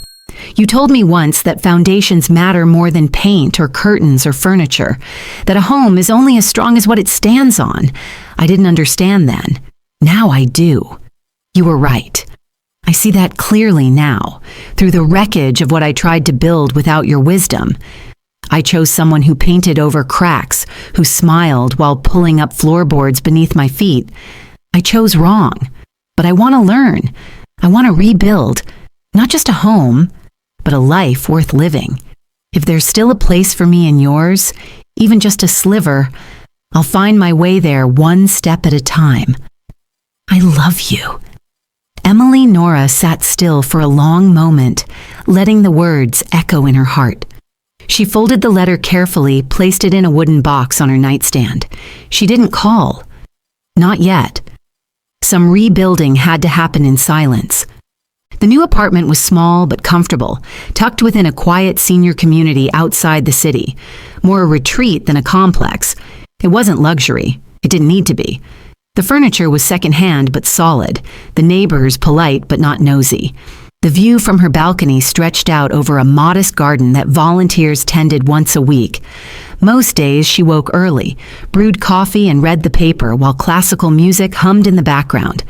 you told me once that foundations matter more than paint or curtains or furniture, that a home is only as strong as what it stands on. I didn't understand then. Now I do. You were right. I see that clearly now, through the wreckage of what I tried to build without your wisdom. I chose someone who painted over cracks, who smiled while pulling up floorboards beneath my feet. I chose wrong, but I want to learn. I want to rebuild, not just a home, but a life worth living. If there's still a place for me in yours, even just a sliver, I'll find my way there one step at a time. I love you. Emily Nora sat still for a long moment, letting the words echo in her heart. She folded the letter carefully, placed it in a wooden box on her nightstand. She didn't call. Not yet. Some rebuilding had to happen in silence. The new apartment was small but comfortable, tucked within a quiet senior community outside the city. More a retreat than a complex. It wasn't luxury. It didn't need to be. The furniture was secondhand but solid, the neighbors polite but not nosy. The view from her balcony stretched out over a modest garden that volunteers tended once a week. Most days she woke early, brewed coffee and read the paper while classical music hummed in the background.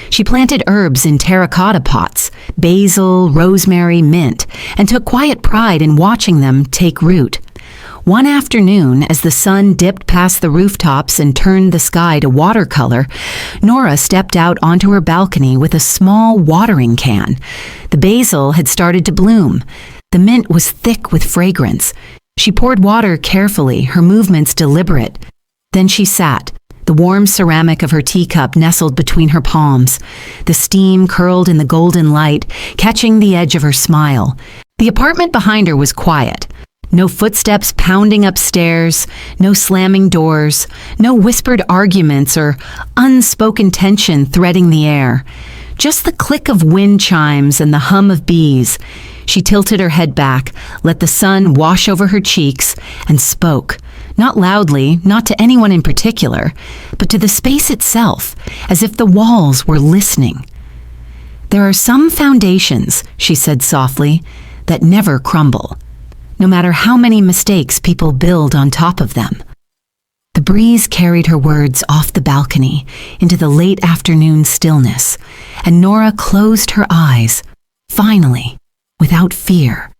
She planted herbs in terracotta pots, basil, rosemary, mint, and took quiet pride in watching them take root. One afternoon, as the sun dipped past the rooftops and turned the sky to watercolor, Nora stepped out onto her balcony with a small watering can. The basil had started to bloom. The mint was thick with fragrance. She poured water carefully, her movements deliberate. Then she sat, the warm ceramic of her teacup nestled between her palms. The steam curled in the golden light, catching the edge of her smile. The apartment behind her was quiet. No footsteps pounding upstairs, no slamming doors, no whispered arguments or unspoken tension threading the air. Just the click of wind chimes and the hum of bees. She tilted her head back, let the sun wash over her cheeks, and spoke, not loudly, not to anyone in particular, but to the space itself, as if the walls were listening. "There are some foundations," she said softly, "that never crumble, no matter how many mistakes people build on top of them." The breeze carried her words off the balcony into the late afternoon stillness, and Nora closed her eyes, finally, without fear.